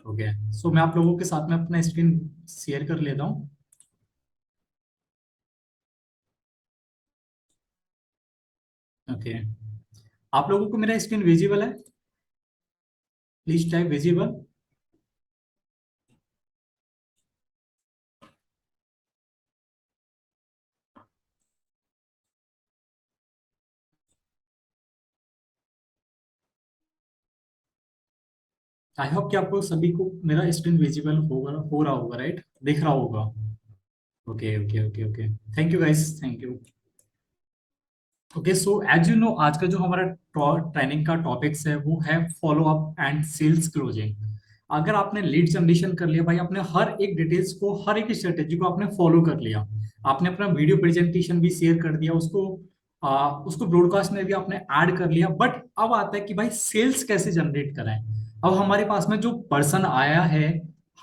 Okay. सो मैं आप लोगों के साथ में अपना स्क्रीन शेयर कर लेता हूँ। ओके। आप लोगों को मेरा स्क्रीन विजिबल है? Please type visible. I hope कि आपको सभी को मेरा स्क्रीन विजिबल होगा, हो रहा होगा, राइट? दिख रहा होगा। Okay okay okay okay. Thank you guys, thank you. Okay, so as you know, आज का जो हमारा ट्रेनिंग का टॉपिक्स है वो है follow up and sales closing. अगर आपने लीड जनरेशन कर लिया भाई, आपने हर एक डिटेल्स को, हर एक स्ट्रेटेजी को आपने फॉलो कर लिया, आपने अपना वीडियो प्रेजेंटेशन भी शेयर कर दिया उसको, उसको ब्रॉडकास्ट में भी आपने ऐड कर लिया, बट अब आता है कि भाई सेल्स कैसे जनरेट कराएं। अब हमारे पास में जो पर्सन आया है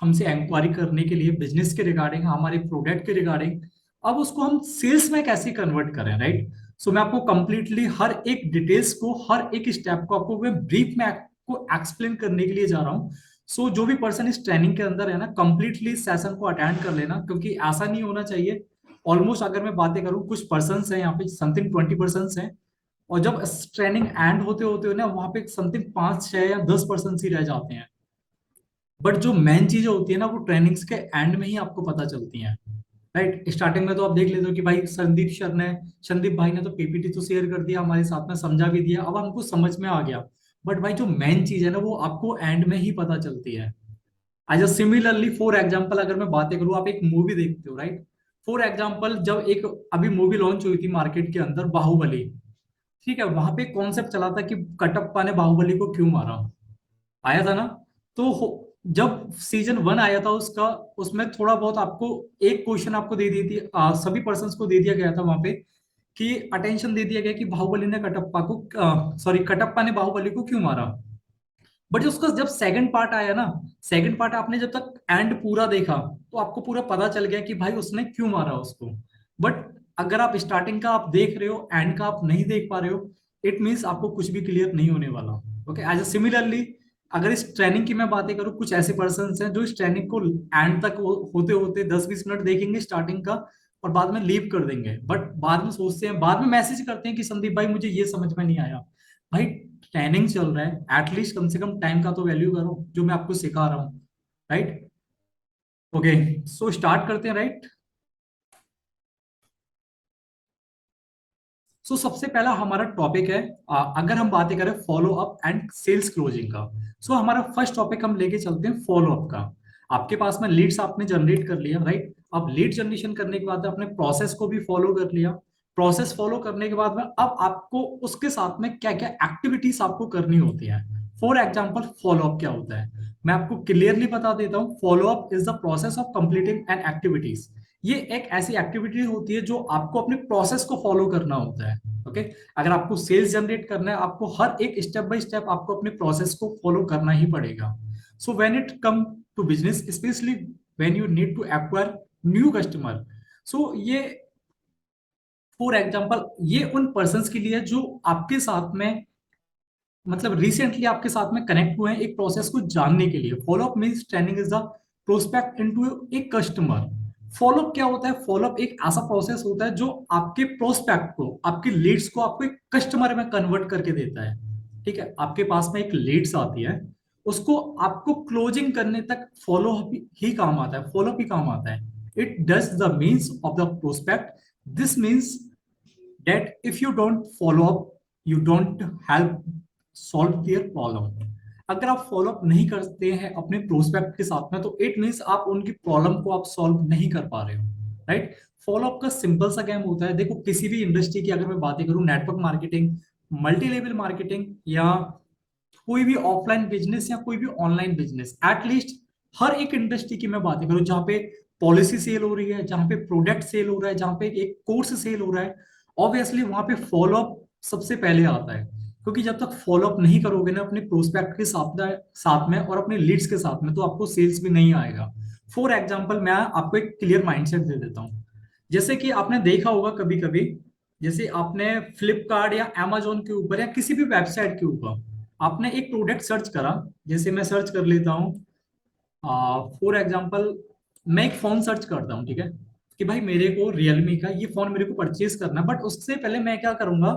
हमसे इंक्वायरी करने के लिए बिजनेस के रिगार्डिंग, हमारे प्रोडक्ट के रिगार्डिंग, अब उसको हम सेल्स में कैसे कन्वर्ट करें, राइट? सो मैं आपको कंप्लीटली हर एक डिटेल्स को, हर एक स्टेप को आपको मैं ब्रीफ में आपको एक्सप्लेन करने के लिए जा रहा हूँ। सो जो भी पर्सन इस ट्रेनिंग के अंदर है ना, कंप्लीटली सेशन को अटेंड कर लेना, क्योंकि ऐसा नहीं होना चाहिए। ऑलमोस्ट अगर मैं बातें करूँ, कुछ पर्सन है यहाँ पे, समथिंग 20% हैं, और जब ट्रेनिंग एंड होते होते ना वहां पे समथिंग 5, 6 या 10% ही रह जाते हैं। बट जो मेन चीजें होती है ना, वो ट्रेनिंग्स के एंड में ही आपको पता चलती हैं, राइट? स्टार्टिंग में तो आप देख लेते हो कि भाई संदीप भाई ने तो पीपीटी तो शेयर कर दिया, हमारे साथ में समझा भी दिया, अब हमको समझ में आ गया। बट भाई जो मेन चीज है ना, वो आपको एंड में ही पता चलती है। As a similarly, for example अगर मैं बातें करूँ, आप एक मूवी देखते हो, राइट? फॉर एग्जाम्पल, जब एक अभी मूवी लॉन्च हुई थी मार्केट के अंदर, बाहुबली, ठीक है, वहां पे कॉन्सेप्ट चला था कि कटप्पा ने बाहुबली को क्यों मारा, आया था ना? तो जब सीजन 1 आया था उसका, उसमें थोड़ा बहुत आपको एक क्वेश्चन आपको दे दी थी, सभी पर्सन्स को दे दिया गया था वहां पे, कि अटेंशन दे दिया गया कि बाहुबली ने कटप्पा को, सॉरी, कटप्पा ने बाहुबली को क्यों मारा। बट उसका जब सेकंड पार्ट आया ना, सेकंड पार्ट आपने जब तक एंड पूरा देखा, तो आपको पूरा पता चल गया कि भाई उसने क्यों मारा उसको। बट अगर आप स्टार्टिंग का आप देख रहे हो, एंड का आप नहीं देख पा रहे हो, इट मीन्स आपको कुछ भी क्लियर नहीं होने वाला। ओके, एज ए सिमिलरली, अगर इस ट्रेनिंग की मैं बातें करूँ, कुछ ऐसे पर्सन हैं जो इस ट्रेनिंग को एंड तक होते होते 10-20 मिनट देखेंगे स्टार्टिंग का, और बाद में लीव कर देंगे, बट बाद में सोचते हैं, बाद में मैसेज करते हैं कि संदीप भाई मुझे ये समझ में नहीं आया। भाई ट्रेनिंग चल रहा है, एटलीस्ट कम से कम टाइम का तो वैल्यू करो जो मैं आपको सिखा रहा हूँ, राइट? ओके, सो स्टार्ट करते हैं, राइट? सबसे पहला हमारा टॉपिक है, अगर हम बातें करें follow up and sales closing का, हमारा फर्स्ट टॉपिक हम लेके चलते हैं फॉलो अप का। आपके पास में लीड्स आपने जनरेट कर लिया, राइट? अब लीड जनरेशन करने के बाद आपने प्रोसेस को भी फॉलो कर लिया। प्रोसेस फॉलो करने के बाद में अब आपको उसके साथ में क्या क्या एक्टिविटीज आपको करनी होती है। फॉर एग्जाम्पल, फॉलो अप क्या होता है, मैं आपको क्लियरली बता देता हूँ। Follow up is the process of completing an activities. ये एक ऐसी एक्टिविटी होती है जो आपको अपने प्रोसेस को फॉलो करना होता है। ओके, अगर आपको सेल्स जनरेट करना है, आपको हर एक स्टेप बाय स्टेप आपको अपने प्रोसेस को फॉलो करना ही पड़ेगा। So when it come to business, specially when you need to acquire new customer, ये फॉर एग्जांपल ये उन पर्सन्स के लिए है जो आपके साथ में, मतलब रिसेंटली आपके साथ में कनेक्ट हुए हैं एक प्रोसेस को जानने के लिए। Follow up means training is the prospect into a customer. Follow up क्या होता है? फॉलोअप एक ऐसा प्रोसेस होता है जो आपके प्रोस्पेक्ट को, आपके लीड्स को आपको एक कस्टमर में कन्वर्ट करके देता है। ठीक है, आपके पास में एक लीड्स आती है, उसको आपको क्लोजिंग करने तक फॉलो ही काम आता है, फॉलोअप ही काम आता है। It does the means of the prospect. This means that if you don't follow up, you don't help solve their problem। अगर आप फॉलो अप नहीं करते हैं अपने प्रोस्पेक्ट के साथ में, तो इट मीन्स आप उनकी प्रॉब्लम को आप सॉल्व नहीं कर पा रहे हो, राइट? फॉलो अप का सिंपल सा गेम होता है, देखो किसी भी इंडस्ट्री की अगर मैं बातें करूं, network marketing, multi level marketing, या कोई भी ऑफलाइन बिजनेस या कोई भी ऑनलाइन बिजनेस, एटलीस्ट हर एक इंडस्ट्री की मैं बातें करूं जहां पे पॉलिसी सेल हो रही है, जहां पे प्रोडक्ट सेल हो रहा है, जहां पे एक कोर्स सेल हो रहा है, ऑब्वियसली वहां पे फॉलोअप सबसे पहले आता है। क्योंकि जब तक फॉलोअप नहीं करोगे ना अपने प्रोस्पेक्ट के साथ में और अपने लीड्स के साथ में, तो आपको सेल्स भी नहीं आएगा। फॉर एग्जाम्पल, मैं आपको एक क्लियर माइंडसेट दे देता हूँ। जैसे कि आपने देखा होगा कभी कभी, जैसे आपने फ्लिपकार्ट या अमेजोन के ऊपर या किसी भी वेबसाइट के ऊपर आपने एक प्रोडक्ट सर्च करा, जैसे मैं सर्च कर लेता हूँ, फॉर एग्जाम्पल मैं एक फोन सर्च करता हूँ, ठीक है, कि भाई मेरे को रियलमी का ये फोन मेरे को परचेज करना है, बट उससे पहले मैं क्या करूंगा,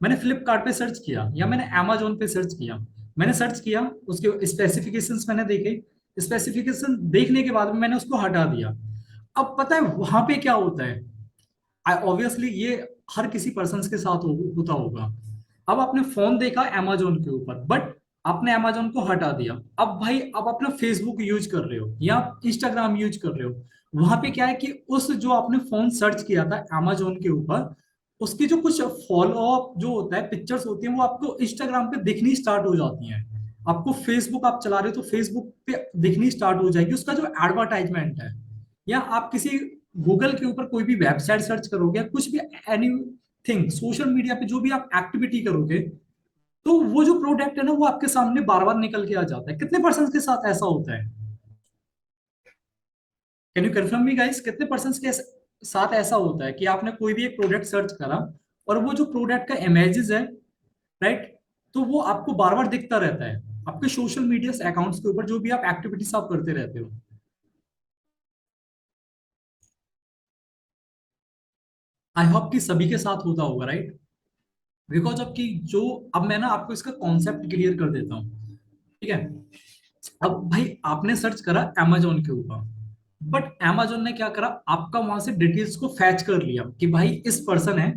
मैंने फ्लिपकार्ट पे सर्च किया या मैंने अमेजोन पे सर्च किया, मैंने सर्च किया, उसके स्पेसिफिकेशंस मैंने देखे, स्पेसिफिकेशन देखने के बाद में मैंने उसको हटा दिया। अब पता है वहां पे क्या होता है, ऑब्वियसली ये हर किसी पर्सन के साथ होता होगा। अब आपने फोन देखा अमेजोन के ऊपर, बट आपने अमेजोन को हटा दिया, अब भाई अब अपना फेसबुक यूज कर रहे हो या इंस्टाग्राम यूज कर रहे हो, वहां पे क्या है कि उस जो आपने फोन सर्च किया था अमेजोन के ऊपर, उसकी जो कुछ फॉलो अप जो होता है, पिक्चर्स होती हैं, वो आपको इंस्टाग्राम पे दिखनी स्टार्ट हो जाती हैं। आपको फेसबुक आप चला रहे हो तो फेसबुक पे दिखनी स्टार्ट हो जाएगी उसका जो एडवर्टाइजमेंट है। या आप किसी गूगल के ऊपर कोई भी वेबसाइट सर्च करोगे या कुछ भी एनीथिंग सोशल मीडिया पे जो भी आप एक्टिविटी करोगे, तो वो जो प्रोडक्ट है ना वो आपके सामने बार बार निकल के आ जाता है। कितने पर्सन के साथ ऐसा होता है? Can you confirm me guys, कितने पर्सन के साथ ऐसा होता है कि आपने कोई भी एक प्रोडक्ट सर्च करा और वो जो प्रोडक्ट का इमेजेस है, राइट, तो वो आपको बार बार दिखता रहता है आपके सोशल मीडिया अकाउंट्स के ऊपर जो भी आप एक्टिविटीज आप करते रहते हो। आई होप कि सभी के साथ होता होगा, राइट? बिकॉज अब की जो, अब मैं ना आपको इसका कॉन्सेप्ट क्लियर कर देता हूँ, ठीक है। अब भाई आपने सर्च करा amazon के ऊपर, बट amazon ने क्या करा, आपका वहां से डिटेल्स को फैच कर लिया कि भाई इस पर्सन है,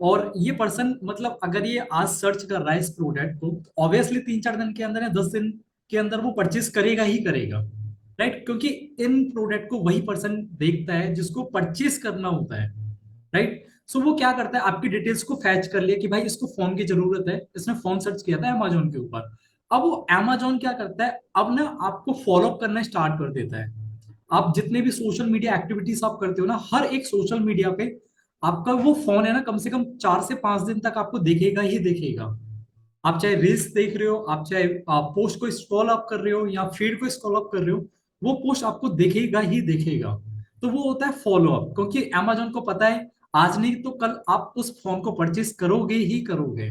और ये पर्सन मतलब अगर ये आज सर्च कर रहा है इस प्रोडक्ट को, ऑब्वियसली 3-4 दिन के अंदर या 10 दिन के अंदर वो परचेज करेगा ही करेगा, राइट, क्योंकि इन प्रोडक्ट को वही पर्सन देखता है जिसको परचेज करना होता है, राइट। सो वो क्या करता है, आपकी डिटेल्स को फैच कर लिया कि भाई इसको फोन की जरूरत है, इसने फोन सर्च किया था अमेजोन के ऊपर। अब वो अमेजोन क्या करता है, अब ना आपको फॉलो अप करना स्टार्ट कर देता है। आप जितने भी सोशल मीडिया एक्टिविटीज आप करते हो ना, हर एक सोशल मीडिया पे आपका वो फोन है ना, कम से कम 4 से 5 दिन तक आपको देखेगा ही देखेगा। आप चाहे रील्स देख रहे हो, आप चाहे पोस्ट को स्क्रॉल अप कर रहे हो या फीड को स्क्रॉल अप कर रहे हो, वो पोस्ट आपको देखेगा ही देखेगा। तो वो होता है फॉलो अप, क्योंकि अमेजोन को पता है आज नहीं तो कल आप उस फोन को परचेज करोगे ही करोगे।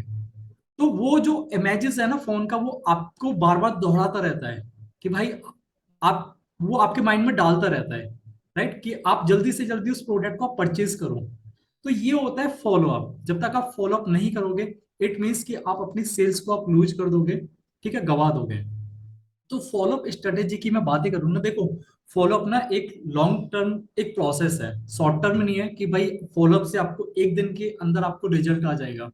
तो वो जो इमेजेस है ना फोन का, वो आपको बार बार दोहराता रहता है कि भाई आप, वो आपके माइंड में डालता रहता है, राइट, कि आप जल्दी से जल्दी उस प्रोडक्ट को परचेज करो। तो ये होता है फॉलो अप। जब तक आप फॉलो अप नहीं करोगे, इट मीन्स कि आप अपनी सेल्स को आप लूज कर दोगे, ठीक है, गवा दोगे। तो फॉलोअप स्ट्रेटेजी की मैं बातें करूँ ना, देखो, फॉलोअप ना एक लॉन्ग टर्म एक प्रोसेस है, शॉर्ट टर्म नहीं है कि भाई फॉलोअप से आपको एक दिन के अंदर आपको रिजल्ट आ जाएगा।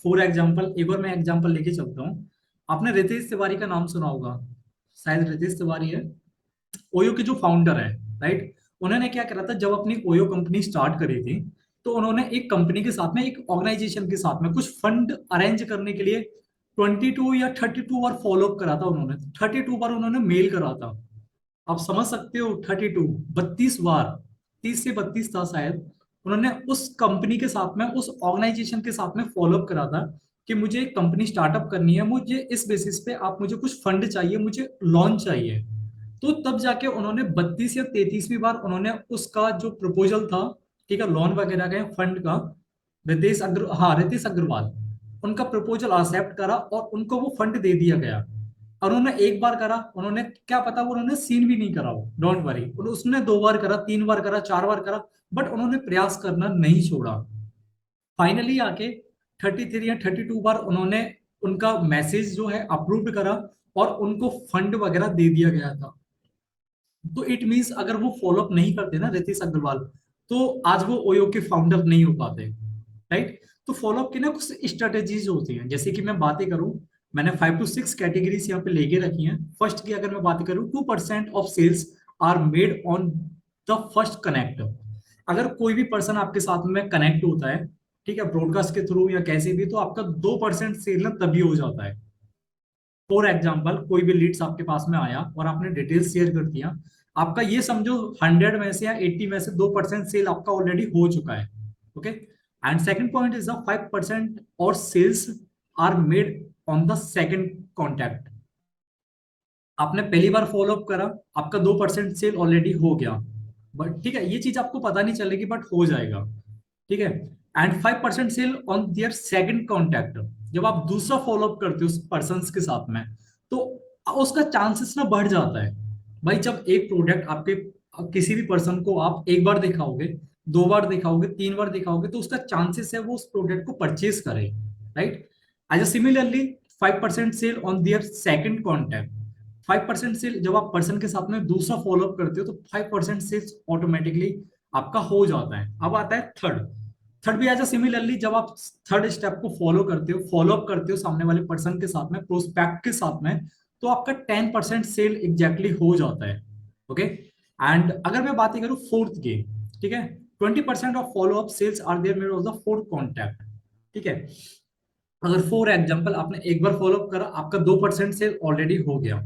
फॉर एग्जाम्पल एक और मैं एग्जाम्पल लेके चलता हूँ। आपने रितेश तिवारी का नाम सुना होगा, शायद रितेश तिवारी है, ओयो के जो फाउंडर है, राइट। उन्होंने क्या करा था, जब अपनी ओयो कंपनी स्टार्ट करी थी, तो उन्होंने एक कंपनी के साथ में, एक ऑर्गेनाइजेशन के साथ में कुछ फंड अरेंज करने के लिए 22 या 32 बार फॉलो अप करा था उन्होंने, 32 बार उन्होंने मेल करा था। आप समझ सकते हो, 32, 32 बार, 30 से 32 था शायद। उन्होंने उस कंपनी के साथ में, उस ऑर्गेनाइजेशन के साथ में फॉलो अप करा था कि मुझे एक कंपनी स्टार्टअप करनी है, मुझे इस बेसिस पे आप, मुझे कुछ फंड चाहिए, मुझे लॉन्च चाहिए। तो तब जाके उन्होंने 32 या 33वीं बार उन्होंने उसका जो प्रपोजल था, ठीक है, लोन वगैरह का फंड का, रितेश अग्रवाल, उनका प्रपोजल एक्सेप्ट करा और उनको वो फंड दे दिया गया। और उन्होंने एक बार करा, उन्होंने क्या पता वो उन्होंने सीन भी नहीं करा हो, डोंट वरी, उसने 2 बार करा, 3 बार करा, 4 बार करा, बट उन्होंने प्रयास करना नहीं छोड़ा। फाइनली आके 33 या 32 बार उन्होंने उनका मैसेज जो है अप्रूव करा और उनको फंड वगैरह दे दिया गया था। तो इट मीन्स अगर वो फॉलो अप नहीं करते ना रितेश अग्रवाल, तो आज वो ओयो के फाउंडर नहीं हो पाते, राइट। तो फॉलो अप की ना कुछ स्ट्रेटेजीज होती हैं, जैसे कि मैं बातें करूं, मैंने 5 to 6 कैटेगरीज यहाँ पे लेके रखी हैं। फर्स्ट की अगर मैं बात करूं, 2% of sales are made on the first connect. अगर कोई भी पर्सन आपके साथ में कनेक्ट होता है, ठीक है, ब्रॉडकास्ट के थ्रू या कैसे भी, तो आपका 2% सेल ना तभी हो जाता है। फॉर एग्जाम्पल कोई भी लीड्स आपके पास में आया और आपने डिटेल्स शेयर कर दिया, आपका ये समझो 100 में से या 80 में से 2% सेल आपका ऑलरेडी हो चुका है। Okay, and second point is the 5% और sales are made on the second contact. आपने पहली बार फॉलो अप करा, आपका 2% सेल ऑलरेडी हो गया, बट ठीक है, ये चीज आपको पता नहीं चलेगी बट हो जाएगा, ठीक है। And 5% sale on their second contact. जब आप दूसरा फॉलो अप करते हो उस पर्सन के साथ में, तो उसका चांसेस ना बढ़ जाता है। भाई जब एक प्रोडक्ट आपके किसी भी पर्सन को आप एक बार दिखाओगे, दो बार दिखाओगे, तीन बार दिखाओगे, तो उसका चांसेस है वो उस प्रोडक्ट को परचेज करे, right. As similarly 5% sale on their second contact. 5% sale जब आप पर्सन के साथ में दूसरा फॉलो अप करते हो, तो 5% सेल्स ऑटोमेटिकली आपका हो जाता है। अब आता है थर्ड। थर्ड भी एज सिमिलरली जब आप थर्ड स्टेप को फॉलो करते हो, फॉलो अप करते हो सामने वाले पर्सन के साथ में, प्रोस्पेक्ट के साथ में, तो आपका 10% सेल एग्जैक्टली हो जाता है। ओके। एंड अगर मैं बात करूं फोर्थ की, ठीक है, 20% of follow up sales are there made of the fourth contact. ठीक है, अगर फॉर एग्जाम्पल आपने एक बार फॉलो अप करा, आपका 2% सेल ऑलरेडी हो गया।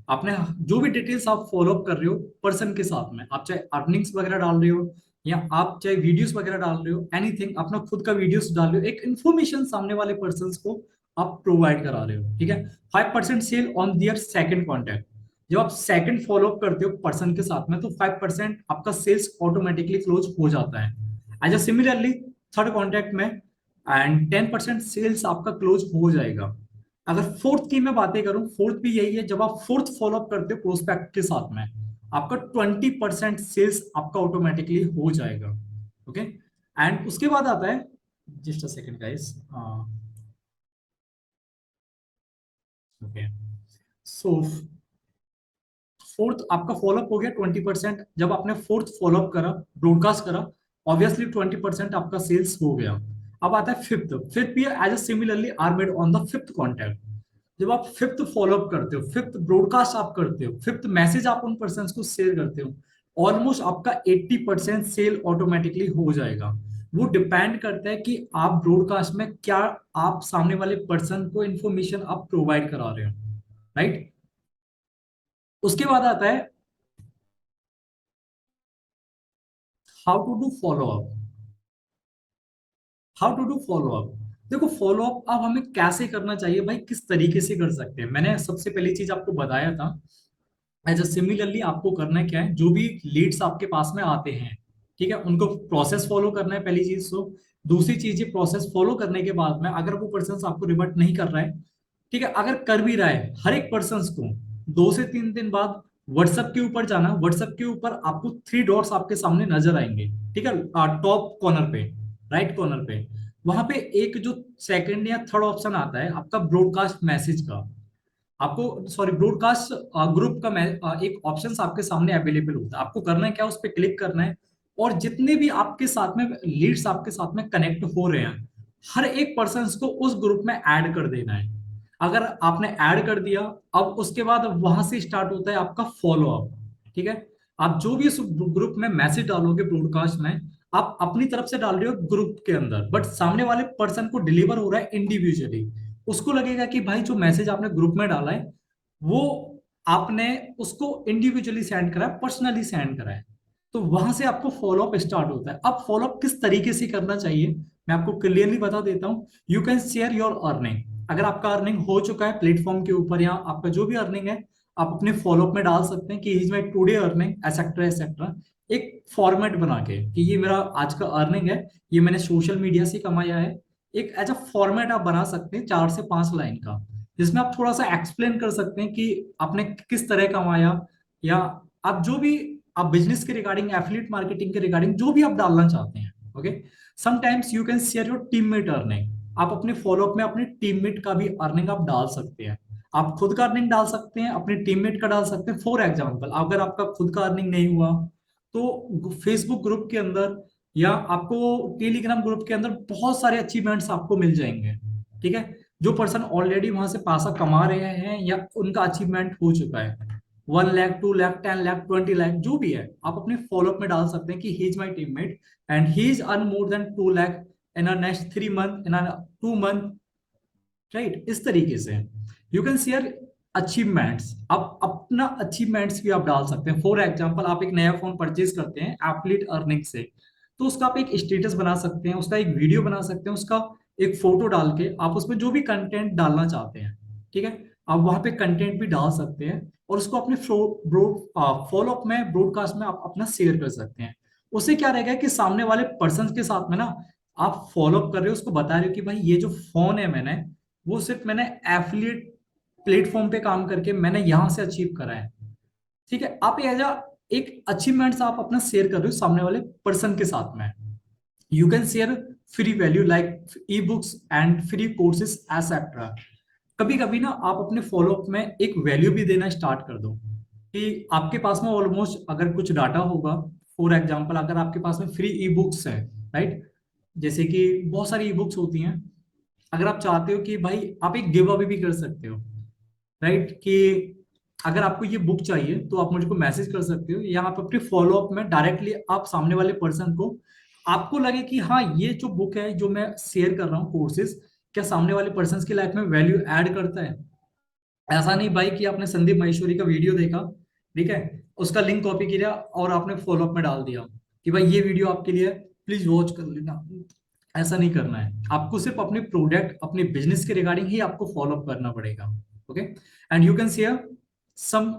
आपने जो भी डिटेल्स आप फॉलो अप कर रहे हो पर्सन के साथ में, आप चाहे अर्निंग्स वगैरह डाल रहे हो या आप चाहे वीडियोस वगैरह डाल रहे हो, एनीथिंग, अपना खुद का वीडियोस डाल रहे हो, एक इन्फॉर्मेशन सामने वाले पर्सन को आप प्रोवाइड करा रहे हो। ठीक है, 5% sale on their second contact. जब आप सेकंड फॉलो अप करते हो पर्सन के साथ में, तो 5% आपका सेल्स ऑटोमेटिकली क्लोज हो जाता है। एज सिमिलरली थर्ड कॉन्टैक्ट में, एंड 10% सेल्स आपका क्लोज हो जाएगा। अगर फोर्थ की मैं बातें करूं, फोर्थ भी यही है, जब आप फोर्थ फॉलोअप करते हो प्रोस्पेक्ट के साथ में, आपका 20% सेल्स आपका ऑटोमेटिकली हो जाएगा। ओके। एंड उसके बाद आता है, just a second guys, okay, so fourth आपका फॉलोअप हो गया 20%। जब आपने फोर्थ फॉलोअप करा, ब्रॉडकास्ट करा, ऑब्वियसली 20% आपका सेल्स हो गया। अब आता है फिफ्थ। फिफ्थ भी as similarly are made on the fifth contact. जब आप फिफ्थ फॉलोअप करते हो, फिफ्थ ब्रॉडकास्ट आप करते हो, फिफ्थ मैसेज आप उन पर्सन को शेयर करते हो, ऑलमोस्ट आपका 80% सेल ऑटोमेटिकली हो जाएगा। वो डिपेंड करता है कि आप ब्रॉडकास्ट में क्या, आप सामने वाले पर्सन को इंफॉर्मेशन आप प्रोवाइड करा रहे हो, राइट। उसके बाद आता है how to do follow up. How to do follow up. देखो फॉलो अप अब हमें कैसे करना चाहिए भाई, किस तरीके से कर सकते हैं, मैंने सबसे पहली चीज आपको बताया था। एज सिमिलरली आपको करना क्या है, जो भी लीड्स आपके पास में आते हैं, ठीक है, उनको प्रोसेस फॉलो करना है, पहली चीज तो। दूसरी चीज, ये प्रोसेस फॉलो करने के बाद में अगर वो पर्सन आपको रिवर्ट नहीं कर रहा है, ठीक है, अगर कर भी रहा है, हर एक पर्सन को 2 से 3 दिन बाद व्हाट्सएप के ऊपर जाना। व्हाट्सएप के ऊपर आपको 3 डॉट्स आपके सामने नजर आएंगे, ठीक है, टॉप कॉर्नर पे, राइट कॉर्नर पे, वहां पे एक जो सेकंड या थर्ड ऑप्शन आता है आपका ब्रॉडकास्ट मैसेज का, आपको सॉरी ब्रॉडकास्ट ग्रुप का एक ऑप्शन आपके सामने अवेलेबल होता है। आपको करना है क्या, उस पर क्लिक करना है, और जितने भी आपके साथ में लीड्स आपके साथ में कनेक्ट हो रहे हैं, हर एक पर्सन को उस ग्रुप में ऐड कर देना है। अगर आपने ऐड कर दिया, अब उसके बाद वहां से स्टार्ट होता है आपका फॉलो अप। ठीक है, आप जो भी इस ग्रुप में मैसेज डालोगे ब्रॉडकास्ट में, आप अपनी तरफ से डाल रहे हो ग्रुप के अंदर, बट सामने वाले पर्सन को डिलीवर हो रहा है इंडिविजुअली। उसको लगेगा कि भाई जो मैसेज आपने ग्रुप में डाला है, वो आपने उसको इंडिविजुअली सेंड करा है, पर्सनली सेंड करा है। तो वहां से आपको फॉलोअप स्टार्ट होता है। अब फॉलोअप किस तरीके से करना चाहिए, मैं आपको क्लियरली बता देता हूं। You can share your earning. अगर आपका अर्निंग हो चुका है प्लेटफॉर्म के ऊपर, या आपका जो भी अर्निंग है, आप अपने फॉलोअप में डाल सकते हैं कि is my today earning etcetera etcetera, एक फॉर्मेट बना के कि ये मेरा आज का अर्निंग है, ये मैंने सोशल मीडिया से कमाया है। एक एज अ फॉर्मेट आप बना सकते हैं 4 से 5 लाइन का, जिसमें आप थोड़ा सा एक्सप्लेन कर सकते हैं कि आपने किस तरह कमाया, या आप जो भी आप बिजनेस के रिगार्डिंग, एफिलिएट मार्केटिंग के रिगार्डिंग जो भी आप डालना चाहते हैं। Okay, sometimes you can share your teammate earning. आप अपने फॉलोअप में अपने टीममेट का भी अर्निंग आप डाल सकते हैं। आप खुद का अर्निंग डाल सकते हैं, अपने टीममेट का डाल सकते हैं। फॉर एग्जाम्पल अगर आपका खुद का अर्निंग नहीं हुआ, तो फेसबुक ग्रुप के अंदर या आपको टेलीग्राम ग्रुप के अंदर बहुत सारे अचीवमेंट्स आपको मिल जाएंगे। ठीक है, जो पर्सन ऑलरेडी वहां से पैसा कमा रहे हैं या उनका अचीवमेंट हो चुका है, 1 लाख, 2 लाख, 10 लाख, 20 लाख, जो भी है, आप अपने फॉलोअप में डाल सकते हैं कि he is my teammate and he is earn more than 2 lakh in next 3 month, in 2 month, right. इस तरीके से यू कैन शेयर अचीवमेंट्स। आप अपना अचीवमेंट्स भी आप डाल सकते हैं। फॉर एग्जांपल आप एक नया फोन परचेज करते हैं एप्लेट अर्निंग से, तो उसका आप एक स्टेटस बना सकते हैं, उसका एक वीडियो बना सकते हैं, उसका एक फोटो डाल के आप उसमें जो भी कंटेंट डालना चाहते हैं, ठीक है, आप वहां पे कंटेंट भी डाल सकते हैं, और उसको अपने फॉलो अप में, ब्रॉडकास्ट में आप अपना शेयर कर सकते हैं। उससे क्या रहेगा कि सामने वाले पर्सन के साथ में ना, आप फॉलो अप कर रहे हो, उसको बता रहे हो कि भाई ये जो फोन है मैंने वो सिर्फ मैंने एफिलिएट प्लेटफॉर्म पे काम करके मैंने यहां से अचीव करा है। ठीक है, आप एज एक अचीवमेंट्स आप अपना शेयर कर रहे हो सामने वाले पर्सन के साथ में। You can share free value like e books and free courses etcetera. कभी कभी ना आप अपने फॉलोअप में एक वैल्यू भी देना स्टार्ट कर दो कि आपके पास में ऑलमोस्ट अगर कुछ डाटा होगा, फॉर एग्जांपल अगर आपके पास में फ्री ई बुक्स है, राइट, जैसे कि बहुत सारी ई बुक्स होती हैं, अगर आप चाहते हो कि भाई आप एक गिव अवे भी कर सकते हो, राइट, कि अगर आपको ये बुक चाहिए तो आप मुझको मैसेज कर सकते हो, या आप अपने फॉलोअप में डायरेक्टली आप सामने वाले पर्सन को, आपको लगे कि हाँ ये जो बुक है जो मैं शेयर कर रहा हूँ कोर्सेज, क्या सामने वाले पर्सन की लाइफ में वैल्यू ऐड करता है। ऐसा नहीं भाई कि आपने संदीप माहेश्वरी का वीडियो देखा, ठीक है, उसका लिंक कॉपी किया और आपने फॉलोअप में डाल दिया कि भाई ये वीडियो आपके लिए, प्लीज वॉच कर लेना। ऐसा नहीं करना है, आपको सिर्फ अपने प्रोडक्ट अपने बिजनेस के रिगार्डिंग ही आपको फॉलोअप करना पड़ेगा। Okay, and you can share some,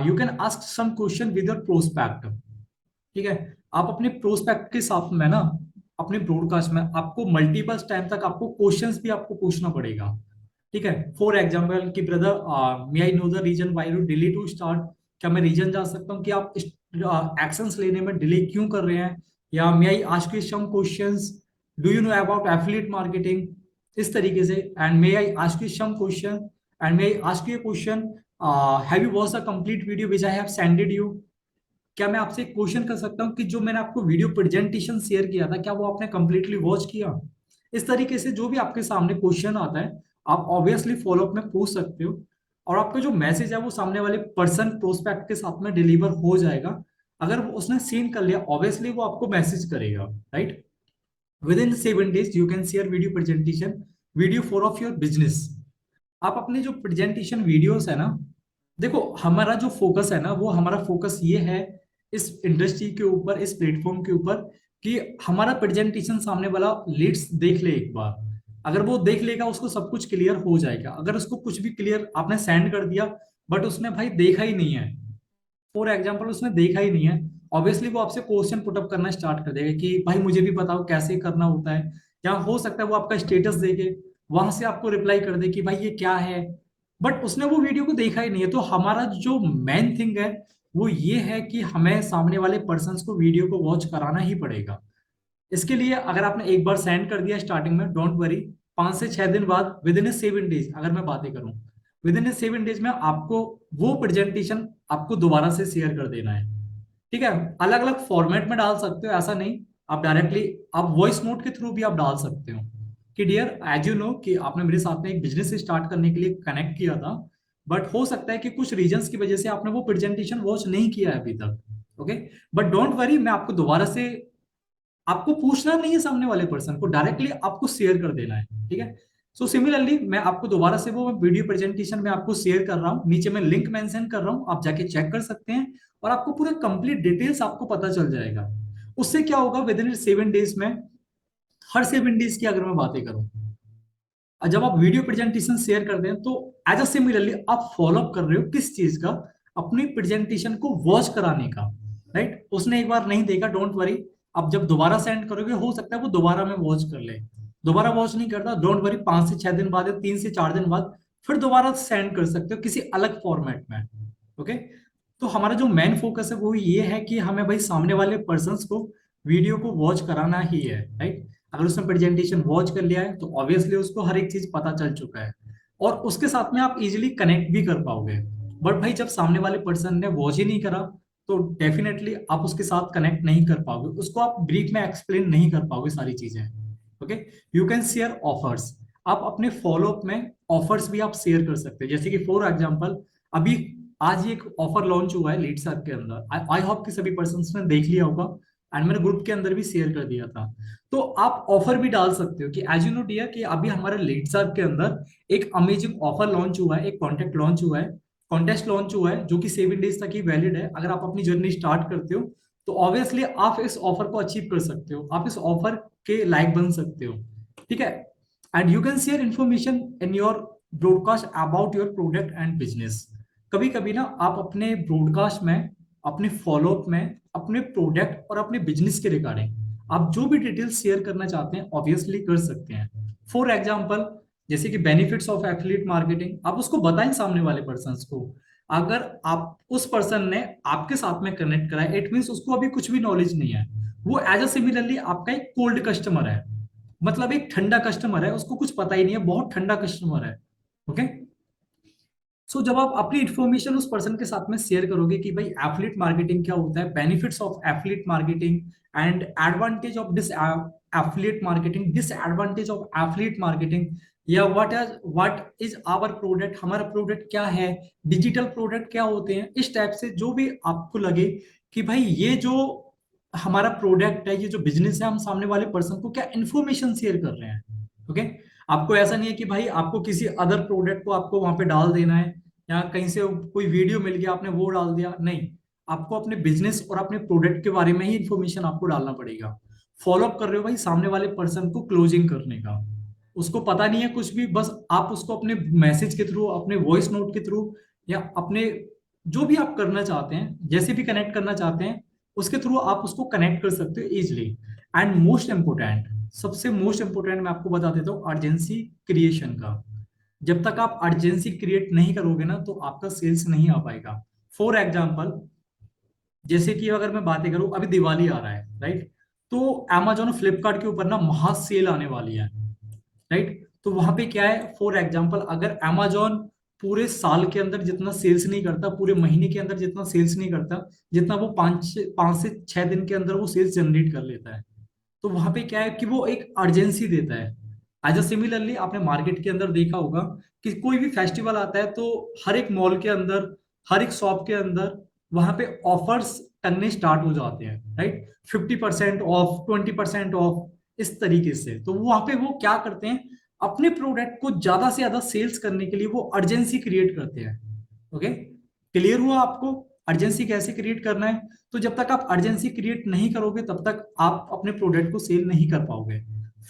you can ask some question with your prospect. ठीक है, आप अपने प्रोस्पेक्ट के साथ में ना अपने ब्रॉडकास्ट में आपको मल्टीपल टाइम तक आपको क्वेश्चंस भी आपको पूछना पड़ेगा। ठीक है, फॉर एग्जाम्पल कि brother may I know the reason why you delay to start. क्या मैं रीजन जान सकता हूँ कि आप एक्शंस लेने में डिले क्यों कर रहे हैं, या may I ask you some questions, do you know about affiliate marketing, इस तरीके से। And may I ask you some question, and may I ask you question, have you watch the complete video which I have sended you. क्या मैं आपसे एक question कर सकता हूँ कि जो मैंने आपको वीडियो प्रेजेंटेशन शेयर किया था, क्या वो आपने कंप्लीटली वॉच किया। इस तरीके से जो भी आपके सामने क्वेश्चन आता है, आप ऑब्वियसली फॉलोअप में पूछ सकते हो, और आपका जो मैसेज है वो सामने वाले पर्सन प्रोस्पेक्ट के साथ में डिलीवर हो जाएगा। अगर उसने सीन कर लिया, ऑब्वियसली वो आपको मैसेज करेगा, right. With in 7 days you can share video presentation video for of your business. आप अपने जो प्रेजेंटेशन वीडियोस है ना, देखो हमारा जो फोकस है ना, वो हमारा फोकस ये है इस इंडस्ट्री के ऊपर, इस प्लेटफॉर्म के ऊपर, कि हमारा प्रेजेंटेशन सामने वाला लीड्स देख ले एक बार। अगर वो देख लेगा उसको सब कुछ क्लियर हो जाएगा। अगर उसको कुछ भी क्लियर आपने सेंड कर दिया बट उसने भाई देखा ही नहीं है, फॉर एग्जाम्पल उसने देखा ही नहीं है, ऑब्वियसली वो आपसे क्वेश्चन पुटअप करना स्टार्ट कर देगा कि भाई मुझे भी बताओ कैसे करना होता है। या हो सकता है वो आपका स्टेटस देखे, वहां से आपको रिप्लाई कर दे कि भाई ये क्या है, बट उसने वो वीडियो को देखा ही नहीं है। तो हमारा जो मेन थिंग है वो ये है कि हमें सामने वाले पर्सन को वीडियो को वॉच कराना ही पड़ेगा। इसके लिए अगर आपने एक बार सेंड कर दिया स्टार्टिंग में, डोंट वरी, 5 से 6 दिन बाद विद इन ए 7 days अगर मैं बातें करूं, विद इन ए 7 days में आपको वो प्रेजेंटेशन आपको दोबारा से शेयर कर देना है। ठीक है, अलग अलग फॉर्मेट में डाल सकते हो, ऐसा नहीं, आप डायरेक्टली आप वॉइस नोट के थ्रू भी आप डाल सकते हो कि डियर एज यू नो कि आपने मेरे साथ में एक बिजनेस स्टार्ट करने के लिए कनेक्ट किया था, बट हो सकता है कि कुछ रीजंस की वजह से आपने वो प्रेजेंटेशन वॉच नहीं किया है अभी तक। ओके, बट डोंट वरी, मैं आपको दोबारा से, आपको पूछना नहीं है सामने वाले पर्सन को, डायरेक्टली आपको शेयर कर देना है। ठीक है, सो सिमिलरली मैं आपको दोबारा से वो वीडियो प्रेजेंटेशन में आपको शेयर कर रहा हूँ, नीचे मैं लिंक मेंशन कर रहा हूँ, आप जाके चेक कर सकते हैं और आपको पूरे कंप्लीट डिटेल्स आपको पता चल जाएगा। उससे क्या होगा, विद इन 7 days में, हर 7 days की अगर मैं बातें करूं, और जब आप वीडियो प्रेजेंटेशन शेयर करते हैं तो एज अ सिमिलरली आप फॉलोअप कर रहे हो किस चीज का, अपनी प्रेजेंटेशन को वॉच कराने का, राइट। उसने एक बार नहीं देखा, डोंट वरी, अब जब दोबारा सेंड करोगे हो सकता है वो दोबारा में वॉच कर ले। दोबारा वॉच नहीं करता, डोंट वरी, 5 से 6 दिन बाद या 3 से 4 दिन बाद फिर दोबारा सेंड कर सकते हो किसी अलग फॉर्मेट में। ओके, तो हमारा जो मेन फोकस है वो ये है कि हमें भाई सामने वाले पर्सन को वीडियो को वॉच कराना ही है, राइट। अगर उसने प्रेजेंटेशन वॉच कर लिया है तो ऑब्वियसली उसको हर एक चीज पता चल चुका है, और उसके साथ में आप इजीली कनेक्ट भी कर पाओगे। बट भाई जब सामने वाले पर्सन ने वॉच ही नहीं करा तो डेफिनेटली आप उसके साथ कनेक्ट नहीं कर पाओगे, उसको आप ब्रीफ में एक्सप्लेन नहीं कर पाओगे सारी चीजें। Okay, you can share offers, आप अपने फॉलोअप में ऑफर्स भी आप शेयर कर सकते हैं। जैसे कि फॉर एग्जांपल अभी आज ही एक ऑफर लॉन्च हुआ है लीड्स ऐप के अंदर, आई होप कि सभी पर्सन ने देख लिया होगा, एंड मैंने ग्रुप के अंदर भी शेयर कर दिया था। तो आप ऑफर भी डाल सकते हो कि एज यू नो डियर कि अभी हमारे लीड्स ऐप के अंदर एक अमेजिंग ऑफर लॉन्च हुआ है, एक कॉन्टेक्ट लॉन्च हुआ है, कॉन्टेस्ट लॉन्च हुआ है जो कि 7 days तक ही वैलिड है। अगर आप अपनी जर्नी स्टार्ट करते हो तो ऑब्वियसली आप इस ऑफर को अचीव कर सकते हो, आप इस ऑफर के लायक बन सकते हो। ठीक है, and you can share information in your broadcast about your product and business. कभी कभी ना आप अपने ब्रॉडकास्ट में, अपने फॉलोअप में, अपने प्रोडक्ट और अपने बिजनेस के रिगार्डिंग आप जो भी डिटेल्स शेयर करना चाहते हैं ऑब्वियसली कर सकते हैं। फॉर एग्जाम्पल जैसे कि बेनिफिट्स ऑफ एफिलिएट मार्केटिंग, आप उसको बताएं सामने वाले पर्सन को। अगर आप उस पर्सन ने आपके साथ में कनेक्ट करा है, इट मीन्स उसको अभी कुछ भी नॉलेज नहीं है, वो एज अ सिमिलरली आपका एक कोल्ड कस्टमर है, मतलब एक ठंडा कस्टमर है, उसको कुछ पता ही नहीं है, बहुत ठंडा कस्टमर है। ओके, सो जब आप अपनी इंफॉर्मेशन उस पर्सन के साथ में शेयर करोगे कि भाई एफिलिएट मार्केटिंग क्या होता है, benefits of affiliate marketing and advantage of this affiliate marketing, disadvantage of affiliate marketing, या व्हाट इज आवर प्रोडक्ट, हमारा प्रोडक्ट क्या है, डिजिटल प्रोडक्ट क्या होते हैं, इस टाइप से जो भी आपको लगे कि भाई ये जो हमारा प्रोडक्ट है, ये जो बिजनेस है, हम सामने वाले पर्सन को क्या इंफॉर्मेशन शेयर कर रहे हैं। ओके, आपको ऐसा नहीं है कि भाई आपको किसी अदर प्रोडक्ट को आपको वहां पे डाल देना है, या कहीं से कोई वीडियो मिल गया आपने वो डाल दिया, नहीं, आपको अपने बिजनेस और अपने प्रोडक्ट के बारे में ही इंफॉर्मेशन आपको डालना पड़ेगा। फॉलो अप कर रहे हो भाई सामने वाले पर्सन को क्लोजिंग करने का, उसको पता नहीं है कुछ भी, बस आप उसको अपने मैसेज के थ्रू, अपने वॉइस नोट के थ्रू, या अपने जो भी आप करना चाहते हैं, जैसे भी कनेक्ट करना चाहते हैं, उसके थ्रू आप उसको कनेक्ट कर सकते हो इजिली। एंड मोस्ट इंपोर्टेंट, सबसे मोस्ट इंपोर्टेंट मैं आपको बता देता हूँ, अर्जेंसी क्रिएशन का। जब तक आप अर्जेंसी क्रिएट नहीं करोगे ना, तो आपका सेल्स नहीं आ पाएगा। फॉर एग्जाम्पल, जैसे कि अगर मैं बातें करूं, अभी दिवाली आ रहा है, राइट, तो Amazon और फ्लिपकार्ट के ऊपर ना महा सेल आने वाली है, राइट, तो वहां पे क्या है, फॉर एग्जाम्पल, अगर Amazon पूरे साल के अंदर जितना सेल्स नहीं करता, पूरे महीने के अंदर जितना सेल्स नहीं करता, जितना वो 5 से 6 दिन के अंदर वो सेल्स जनरेट कर लेता है, तो वहां पे क्या है कि वो एक अर्जेंसी देता है। एज अ सिमिलरली आपने मार्केट के अंदर देखा होगा कि कोई भी फेस्टिवल आता है तो हर एक मॉल के अंदर, हर एक शॉप के अंदर वहां पे ऑफर्स टंगने स्टार्ट हो जाते हैं, राइट, 50% ऑफ, 20% ऑफ, इस तरीके से। तो वहां पे वो क्या करते हैं, अपने प्रोडक्ट को ज्यादा से ज्यादा सेल्स करने के लिए वो अर्जेंसी क्रिएट करते हैं। ओके, क्लियर हुआ आपको अर्जेंसी कैसे क्रिएट करना है? तो जब तक आप अर्जेंसी क्रिएट नहीं करोगे, तब तक आप अपने प्रोडक्ट को सेल नहीं कर पाओगे।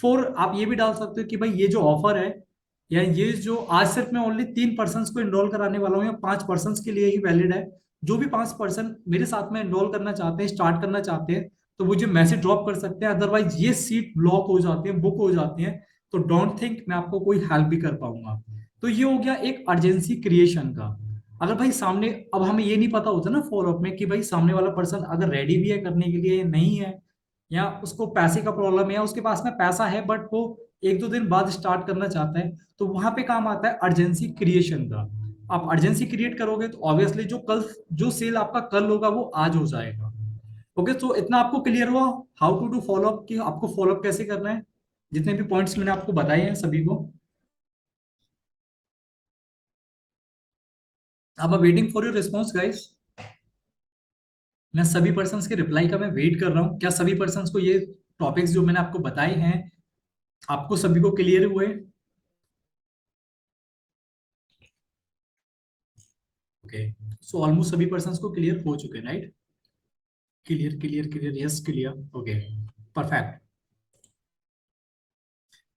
फोर, आप ये भी डाल सकते हो कि भाई ये जो ऑफर है, या ये जो आज सिर्फ मैं ओनली 3 पर्सन को इनरोल कराने वाला हूँ, या 5 पर्सन के लिए ही वैलिड है, जो भी 5 पर्सन मेरे साथ में इनरोल करना चाहते हैं, स्टार्ट करना चाहते हैं, तो मुझे मैसेज ड्रॉप कर सकते हैं, अदरवाइज ये सीट ब्लॉक हो जाती है, बुक हो जाती है, तो डोंट थिंक मैं आपको कोई हेल्प भी कर पाऊंगा। तो ये हो गया एक अर्जेंसी क्रिएशन का। अगर भाई सामने, अब हमें ये नहीं पता होता ना फॉलोअप में कि भाई सामने वाला पर्सन अगर रेडी भी है करने के लिए, नहीं है, या उसको पैसे का प्रॉब्लम है, या उसके पास में पैसा है बट वो 1-2 दिन बाद स्टार्ट करना चाहता है, तो वहां पे काम आता है अर्जेंसी क्रिएशन का। आप अर्जेंसी क्रिएट करोगे तो ऑब्वियसली जो कल, जो सेल आपका कल होगा वो आज हो जाएगा। ओके, तो इतना आपको क्लियर हुआ हाउ टू डू फॉलोअप, कि आपको फॉलोअप कैसे करना है, जितने भी पॉइंट्स मैंने आपको बताए हैं सभी को। अब waiting for your response guys. मैं सभी पर्सन्स के रिप्लाई का मैं वेट कर रहा हूँ। क्या सभी पर्सन्स को ये टॉपिक्स जो मैंने आपको बताए हैं, आपको सभी को क्लियर हुए? ओके, सो ऑलमोस्ट सभी पर्सन्स को क्लियर हो चुके हैं, right? Clear clear clear, yes clear, okay, perfect.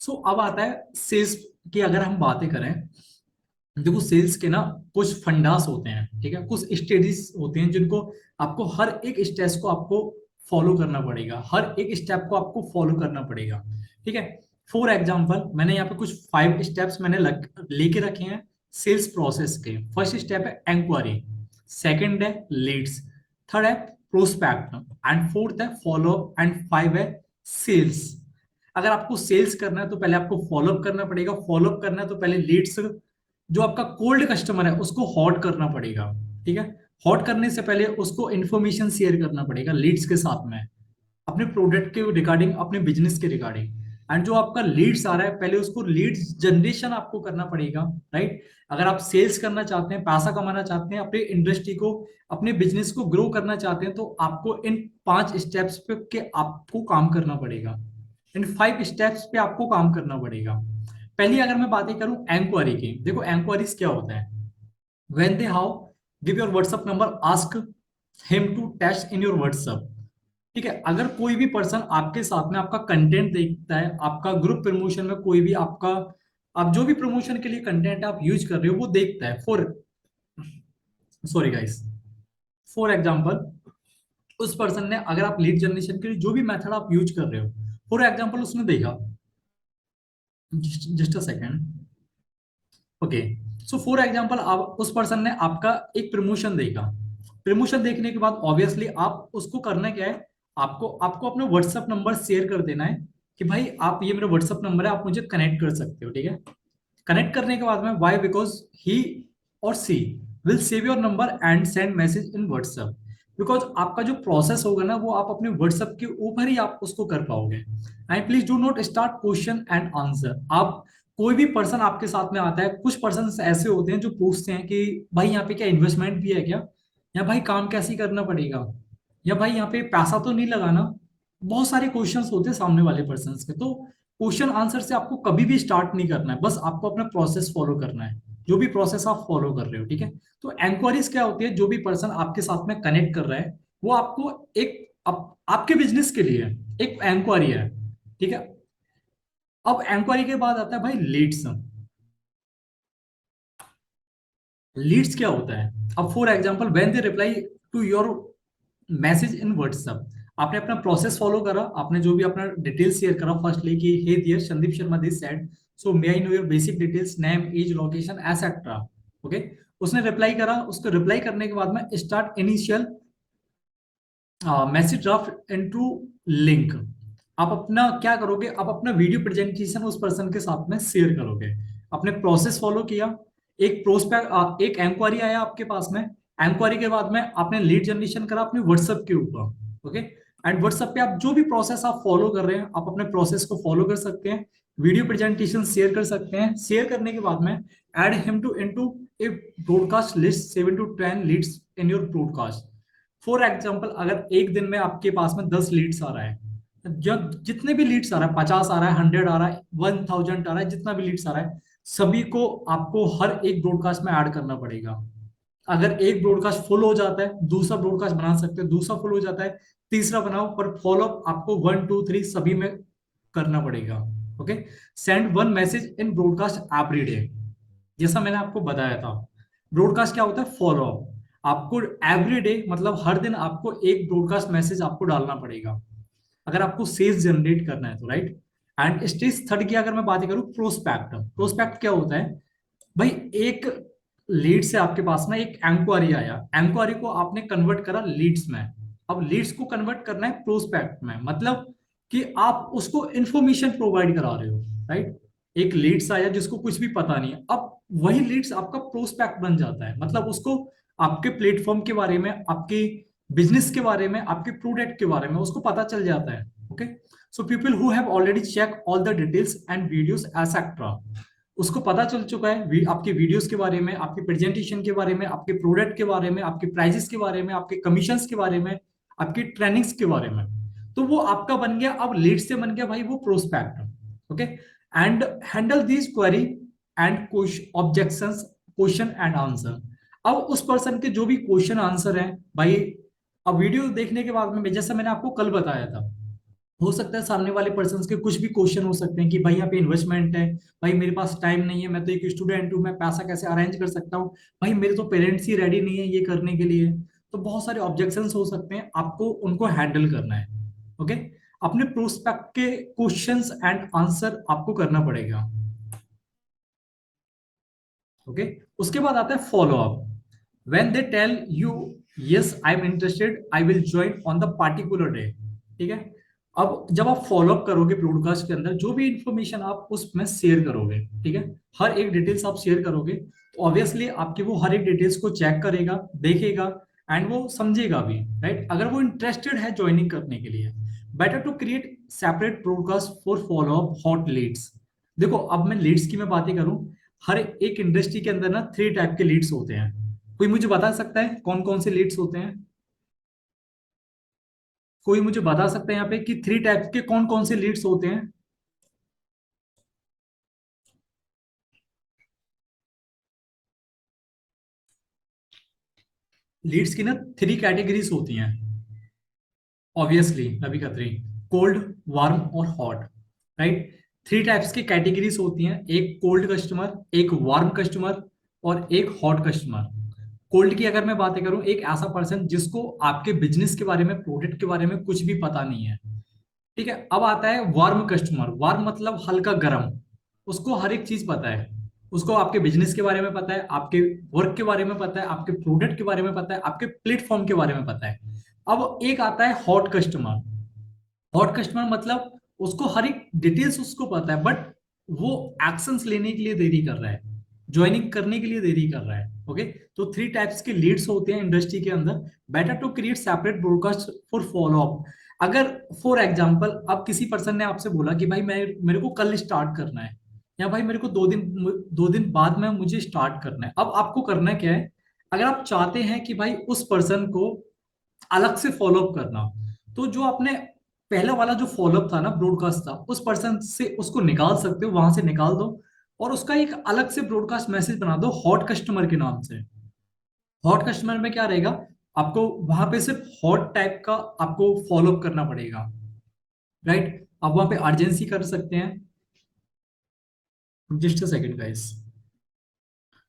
So अब आता है सेल्स की, अगर हम बातें करें, देखो सेल्स के ना कुछ फंडास होते हैं, ठीक है, कुछ स्टेजेस होते हैं जिनको आपको हर एक स्टेज को आपको फॉलो करना पड़ेगा, हर एक स्टेप को आपको फॉलो करना पड़ेगा, ठीक है। फॉर एग्जांपल, मैंने यहाँ पे कुछ 5 स्टेप्स मैंने लेके रखे हैं सेल्स प्रोसेस के। फर्स्ट स्टेप है इंक्वायरी, सेकंड है लीड्स, थर्ड है प्रोस्पेक्ट, एंड फोर्थ है फॉलो, एंड 5 है सेल्स। अगर आपको सेल्स करना है तो पहले आपको फॉलोअप करना पड़ेगा, फॉलोअप करना है तो पहले लीड्स, जो आपका कोल्ड कस्टमर है उसको हॉट करना पड़ेगा, ठीक है। हॉट करने से पहले उसको इन्फॉर्मेशन शेयर करना पड़ेगा लीड्स के साथ में, अपने प्रोडक्ट के रिगार्डिंग, अपने बिजनेस के रिगार्डिंग। एंड जो आपका लीड्स आ रहा है, पहले उसको लीड्स जनरेशन आपको करना पड़ेगा, राइट। अगर आप सेल्स करना चाहते हैं, पैसा कमाना चाहते हैं, अपने इंडस्ट्री को, अपने बिजनेस को ग्रो करना चाहते हैं, तो आपको इन 5 स्टेप्स पे के आपको काम करना पड़ेगा, इन 5 स्टेप्स पे आपको काम करना पड़ेगा। पहली अगर मैं बातें करूं एंक्वायरी की, देखो एंक्वायरीज क्या होता है, when they how give your WhatsApp number, ask him to test in your WhatsApp, ठीक है। अगर कोई भी पर्सन आपके साथ में आपका कंटेंट देखता है, आपका ग्रुप प्रमोशन में कोई भी आपका, आप जो भी प्रमोशन के लिए कंटेंट आप यूज कर रहे हो वो देखता है, for, sorry guys, for example, उस पर्सन ने, अगर आप लीड जनरेशन के लिए जो भी मेथड आप यूज कर रहे हो, फॉर एग्जांपल उसने देखा, just a second, okay, so for example आप उस पर्सन ने आपका एक प्रमोशन देखा, प्रमोशन देखने के बाद ऑब्वियसली आप उसको करना क्या है, आपको आपको अपना व्हाट्सअप नंबर शेयर कर देना है कि भाई आप, ये मेरा व्हाट्सअप नंबर है, आप मुझे कनेक्ट कर सकते हो, ठीक है। कनेक्ट करने के बाद में Y, because he or she will save your number and send message in WhatsApp, because आपका जो प्रोसेस होगा ना, वो आप अपने व्हाट्सएप के ऊपर ही आप उसको कर पाओगे। And please do not start question and answer. आप, कोई भी पर्सन आपके साथ में आता है, कुछ पर्सन ऐसे होते हैं जो पूछते हैं कि भाई यहाँ पे क्या इन्वेस्टमेंट भी है क्या, या भाई काम कैसे करना पड़ेगा, या भाई यहाँ पे पैसा तो नहीं लगाना। बहुत सारे क्वेश्चंस होते हैं सामने वाले पर्सन के, तो क्वेश्चन आंसर से आपको कभी भी स्टार्ट नहीं करना है, बस आपको अपना प्रोसेस फॉलो करना है, जो भी प्रोसेस आप फॉलो कर रहे हो, ठीक है। तो इंक्वायरीज क्या होती है, जो भी पर्सन आपके साथ में कनेक्ट कर रहा है, वो आपको एक आपके बिजनेस के लिए एक इंक्वायरी है, ठीक है। अब इंक्वायरी के बाद आता है भाई लीड्स। लीड्स क्या होता है, अब for example when they reply to your message in WhatsApp, आपने अपना प्रोसेस फॉलो करा, आपने जो भी अपना डिटेल्स शेयर करा, फर्स्टली कि hey dear Sandeep Sharma this said, so may I know your basic details, name age location etcetera. Okay, उसने रिप्लाई करा, उसको रिप्लाई करने के बाद में start initial message draft into link. आप अपना क्या करोगे, आप अपना वीडियो प्रेजेंटेशन उस पर्सन के साथ में शेयर करोगे। अपने प्रोसेस फॉलो किया, एक प्रोस्पेक्ट एक इंक्वायरी आया आपके पास में, इंक्वायरी के बाद में आपने लीड जनरेशन करा अपने व्हाट्सएप के ऊपर। ओके, एंड व्हाट्सएप पे आप जो भी प्रोसेस आप फॉलो कर रहे हैं, आप अपने प्रोसेस को फॉलो कर सकते हैं, वीडियो प्रेजेंटेशन शेयर कर सकते हैं। शेयर करने के बाद में add him to into a broadcast list 7 to 10 leads in your broadcast. For example अगर एक दिन में आपके पास में 10 लीड्स आ रहा है, जब जितने भी लीड्स आ रहा है, 50 आ रहा है, 100 आ रहा है, 1000 आ रहा है, जितना भी लीड्स आ रहा है, सभी को आपको हर एक ब्रॉडकास्ट में ऐड करना पड़ेगा। अगर एक ब्रॉडकास्ट फुल हो जाता है, दूसरा ब्रॉडकास्ट बना सकते हैं, दूसरा फुल हो जाता है, तीसरा बनाओ, पर फॉलो अप आपको 1 2 3 सभी में करना पड़ेगा। ओके, सेंड वन मैसेज इन ब्रॉडकास्ट एवरी डे, जैसा मैंने आपको बताया था। ब्रॉडकास्ट क्या होता है, फॉलो अप। आपको एवरी डे मतलब हर दिन आपको एक ब्रॉडकास्ट मैसेज आपको डालना पड़ेगा, अगर आपको सेल्स जनरेट करना है तो, राइट। एंड स्टेज थर्ड की अगर मैं बात करूं, प्रोस्पेक्ट। प्रोस्पेक्ट क्या होता है भाई, एक लीड से आपके पास में एक इंक्वायरी आया, इंक्वायरी को आपने कन्वर्ट करा लीड्स में। अब लीड्स को कन्वर्ट करना है प्रोस्पेक्ट में, मतलब कि आप उसको इंफॉर्मेशन प्रोवाइड करा रहे हो, राइट। एक लीड्स आया जिसको कुछ भी पता नहीं है, अब वही लीड्स आपका प्रोस्पेक्ट बन जाता है, मतलब उसको आपके प्लेटफॉर्म के बारे में, आपके बिजनेस के बारे में, आपके प्रोडक्ट के बारे में उसको पता चल जाता है। Okay, so people who have already check all the details and videos etcetera, उसको पता चल चुका है आपके वीडियोस के बारे में, आपके प्रेजेंटेशन के बारे में, आपके प्रोडक्ट के बारे में, आपके प्राइजेस के बारे में, आपके कमीशंस के बारे में, आपकी ट्रेनिंग्स के बारे में। तो वो आपका बन गया, अब लीड से बन गया भाई वो prospect. Okay, and handle this query and objections, question and answer. अब उस पर्सन के जो भी क्वेश्चन आंसर है भाई, अब वीडियो देखने के बाद में, जैसा मैंने आपको कल बताया था, हो सकता है सामने वाले पर्सन के कुछ भी क्वेश्चन हो सकते हैं कि भाई यहाँ पे इन्वेस्टमेंट है, भाई मेरे पास टाइम नहीं है, मैं तो एक स्टूडेंट हूँ, मैं पैसा कैसे अरेंज कर सकता हूँ, भाई मेरे तो पेरेंट्स ही रेडी नहीं है ये करने के लिए। तो बहुत सारे ऑब्जेक्शंस हो सकते हैं, आपको उनको हैंडल करना है। ओके, अपने प्रोस्पेक्ट के क्वेश्चंस एंड आंसर आपको करना पड़ेगा। ओके, उसके बाद आता है follow up. When they tell you yes I am interested, I will join on the particular day, ठीक है। अब जब आप फॉलो अप करोगे ब्रॉडकास्ट के अंदर, जो भी इंफॉर्मेशन आप उसमें शेयर करोगे, ठीक है, हर एक डिटेल्स आप शेयर करोगे, तो ऑब्वियसली आपकी वो हर एक डिटेल्स को चेक करेगा, देखेगा, एंड वो समझेगा भी, राइट, अगर वो इंटरेस्टेड है ज्वाइनिंग करने के लिए। Better to create separate broadcast for follow up hot leads. देखो अब मैं लीड्स की मैं बातें करूं, हर एक इंडस्ट्री के अंदर ना 3 टाइप के लीड्स होते हैं। कोई मुझे बता सकता है कौन कौन से लीड्स होते हैं? कोई मुझे बता सकता है यहाँ पे कि 3 टाइप के कौन कौन से लीड्स होते हैं? लीड्स की ना 3 कैटेगरीज होती हैं, obviously Ravi Khatri, cold, warm और हॉट, राइट। 3 टाइप्स की कैटेगरीज होती हैं, एक कोल्ड कस्टमर, एक वार्म कस्टमर और एक हॉट कस्टमर। कोल्ड की अगर मैं बात करूं, एक ऐसा पर्सन जिसको आपके बिजनेस के बारे में, प्रोडक्ट के बारे में कुछ भी पता नहीं है, ठीक है। अब आता है वार्म कस्टमर, वार्म मतलब हल्का गर्म, उसको हर एक चीज पता है, उसको आपके बिजनेस के बारे में पता है, आपके वर्क के बारे में पता है, आपके प्रोडक्ट के बारे में पता है, आपके प्लेटफॉर्म के बारे में पता है। अब एक आता है हॉट कस्टमर। हॉट कस्टमर मतलब उसको हर एक डिटेल्स उसको पता है, बट वो एक्शंस लेने के लिए देरी कर रहा है, ज्वाइनिंग करने के लिए देरी कर रहा है। ओके, तो थ्री टाइप्स के लीड्स होते हैं इंडस्ट्री के अंदर। Better to create separate broadcast for follow up. अगर फॉर एग्जांपल अब किसी पर्सन ने आपसे बोला कि भाई मैं मेरे को कल स्टार्ट करना है, या भाई मेरे को 2 दिन बाद में मुझे स्टार्ट करना है। अब आपको करना क्या है, अगर आप चाहते हैं कि भाई उस पर्सन को अलग से फॉलोअप करना, तो जो आपने पहला वाला जो फॉलोअप था ना, ब्रॉडकास्ट था, उस पर्सन से उसको निकाल सकते हो, वहां से निकाल दो, और उसका एक अलग से ब्रॉडकास्ट मैसेज बना दो हॉट कस्टमर के नाम से। हॉट कस्टमर में क्या रहेगा, आपको वहां पे सिर्फ हॉट टाइप का आपको फॉलोअप करना पड़ेगा, राइट। आप वहां पे अर्जेंसी कर सकते हैं। Just a second guys.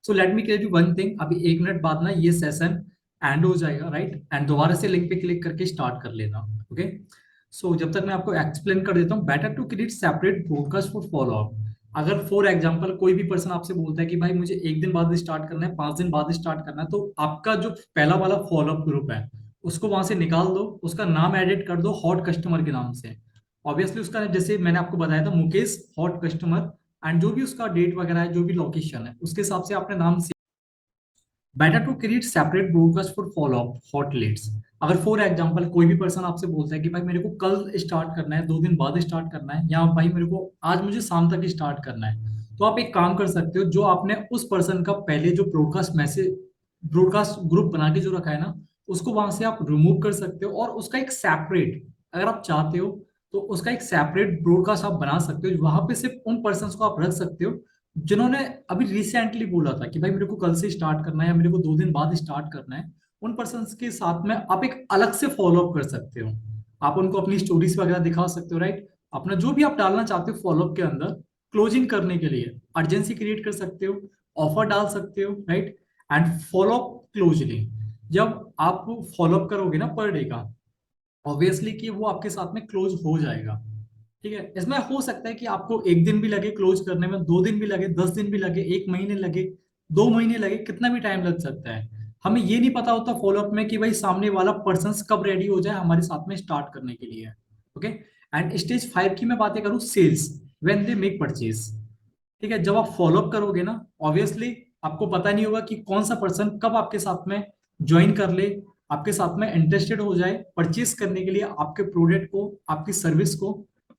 So let me tell you one thing, अभी 1 मिनट बाद ना ये सेशन एंड हो जाएगा, राइट, एंड दोबारा से लिंक पे क्लिक करके स्टार्ट कर लेना। ओके, सो जब तक मैं आपको एक्सप्लेन कर देता हूँ, better to create separate broadcast for follow up. अगर फॉर एग्जांपल कोई भी पर्सन आपसे बोलता है कि भाई मुझे 1 दिन बाद स्टार्ट करना है, 5 दिन बाद स्टार्ट करना है, तो आपका जो पहला वाला फॉलोअप ग्रुप है उसको वहां से निकाल दो, उसका नाम एडिट कर दो हॉट कस्टमर के नाम से। ऑब्वियसली उसका जैसे मैंने आपको बताया था मुकेश हॉट कस्टमर, एंड जो भी उसका डेट वगैरह है, जो भी लोकेशन है, उसके हिसाब से आपने नाम। Better to create separate broadcast for follow up hot leads. अगर फॉर एग्जांपल कोई भी पर्सन आपसे बोलता है कि भाई मेरे को कल स्टार्ट करना है, 2 दिन बाद स्टार्ट करना है, या भाई मेरे को आज मुझे शाम तक स्टार्ट करना है, तो आप एक काम कर सकते हो, जो आपने उस पर्सन का पहले जो ब्रॉडकास्ट मैसेज ब्रॉडकास्ट ग्रुप बना के जो रखा है ना, उसको वहां से आप रिमूव कर सकते हो, और उसका एक सेपरेट, अगर आप चाहते हो तो उसका एक सेपरेट ब्रॉडकास्ट आप बना सकते हो, वहां पे सिर्फ उन पर्सन को आप रख सकते हो जिन्होंने अभी रिसेंटली बोला था कि भाई मेरे को कल से स्टार्ट करना है, या मेरे को 2 दिन बाद स्टार्ट करना है। उन पर्सन के साथ में आप एक अलग से फॉलो अप कर सकते हो, आप उनको अपनी स्टोरीज वगैरह दिखा सकते हो, राइट। अपना जो भी आप डालना चाहते हो फॉलो अप के अंदर, क्लोजिंग करने के लिए अर्जेंसी क्रिएट कर सकते हो, ऑफर डाल सकते हो, right, and follow up closely. जब आप फॉलो अप करोगे ना पर डे का, ऑब्वियसली कि वो आपके साथ में क्लोज हो जाएगा। ठीक है, इसमें हो सकता है कि आपको 1 दिन भी लगे क्लोज करने में, 2 दिन भी लगे, 10 दिन भी लगे, 1 महीने लगे, 2 महीने लगे, कितना भी टाइम लग सकता है। हमें ये नहीं पता होता फॉलोअप में कि भाई सामने वाला पर्सन कब रेडी हो जाए हमारे साथ में स्टार्ट करने के लिए। ओके, एंड स्टेज 5 की मैं बातें करूं, sales when they make purchase. ठीक है, जब आप फॉलोअप करोगे ना, ऑब्वियसली आपको पता नहीं होगा कि कौन सा पर्सन कब आपके साथ में ज्वाइन कर ले, आपके साथ में इंटरेस्टेड हो जाए परचेज करने के लिए आपके प्रोडक्ट को, आपकी सर्विस को,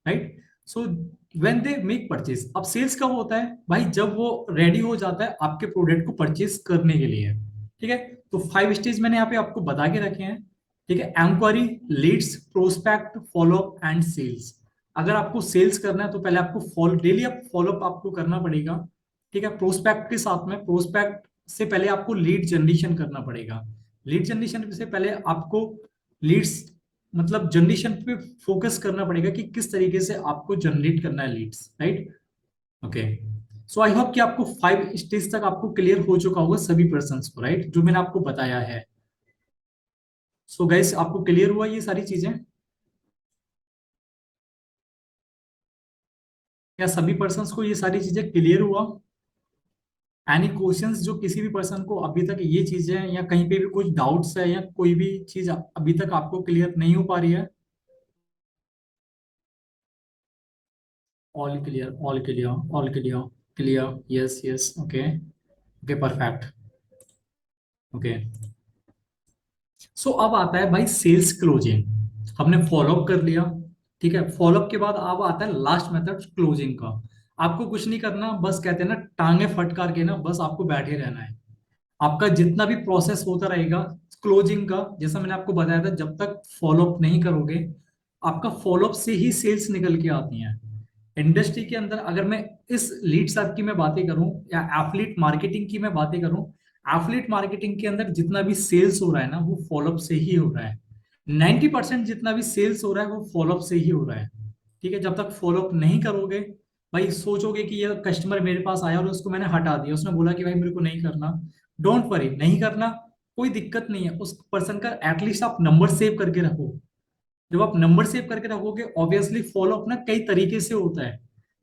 right. So when they make purchase, अब सेल्स कब होता है भाई, जब वो रेडी हो जाता है आपके प्रोडक्ट को परचेज करने के लिए। ठीक है, तो 5 स्टेज मैंने यहाँ पे आपको बता के रखे हैं। ठीक है, enquiry, leads, prospect, follow up and sales. अगर आपको सेल्स करना है तो पहले आपको फॉलो डेली अप फॉलोअप आपको करना पड़ेगा। ठीक है, प्रोस्पेक्ट के साथ में, प्रोस्पेक्ट से पहले आपको लीड जनरेशन करना पड़ेगा। लीड जनरेशन से पहले आपको लीड्स मतलब जनरेशन पे फोकस करना पड़ेगा कि किस तरीके से आपको जनरेट करना है leads, right. Okay, so I hope कि आपको 5 स्टेज तक आपको क्लियर हो चुका होगा सभी पर्सन को, राइट, जो मैंने आपको बताया है। सो गाइस, आपको क्लियर हुआ ये सारी चीजें? क्या सभी पर्सन को ये सारी चीजें क्लियर हुआ? एनी क्वेश्चंस जो किसी भी पर्सन को अभी तक ये चीजें या कहीं पे भी कुछ डाउट्स है, या कोई भी चीज अभी तक आपको क्लियर नहीं हो पा रही है? All clear, all clear, all clear, clear, yes yes, okay, okay, perfect. Okay, so अब आता है भाई सेल्स क्लोजिंग। हमने फॉलोअप कर लिया। ठीक है, फॉलोअप के बाद अब आता है लास्ट मेथड क्लोजिंग का। आपको कुछ नहीं करना, बस कहते हैं ना टांगे फटकार के ना बस आपको बैठे रहना है। आपका जितना भी प्रोसेस होता रहेगा क्लोजिंग का, जैसा मैंने आपको बताया था, जब तक फॉलोअप नहीं करोगे, आपका फॉलोअप से ही सेल्स निकल के आती हैं इंडस्ट्री के अंदर। अगर मैं इस लीड सर्च की मैं बातें करूं, या एफिलिएट मार्केटिंग की मैं बातें करूं, एफिलिएट मार्केटिंग के अंदर जितना भी सेल्स हो रहा है ना, वो फॉलोअप से ही हो रहा है। 90% जितना भी सेल्स हो रहा है वो फॉलोअप से ही हो रहा है। ठीक है, जब तक फॉलोअप नहीं करोगे, भाई सोचोगे कि ये कस्टमर मेरे पास आया और उसको मैंने हटा दिया, उसने बोला कि भाई मेरे को नहीं करना, डोंट वरी, नहीं करना, कोई दिक्कत नहीं है। उस पर्सन का एटलीस्ट आप नंबर सेव करके रखो। जब आप नंबर सेव करके रखोगे, ऑब्वियसली फॉलो अपना कई तरीके से होता है।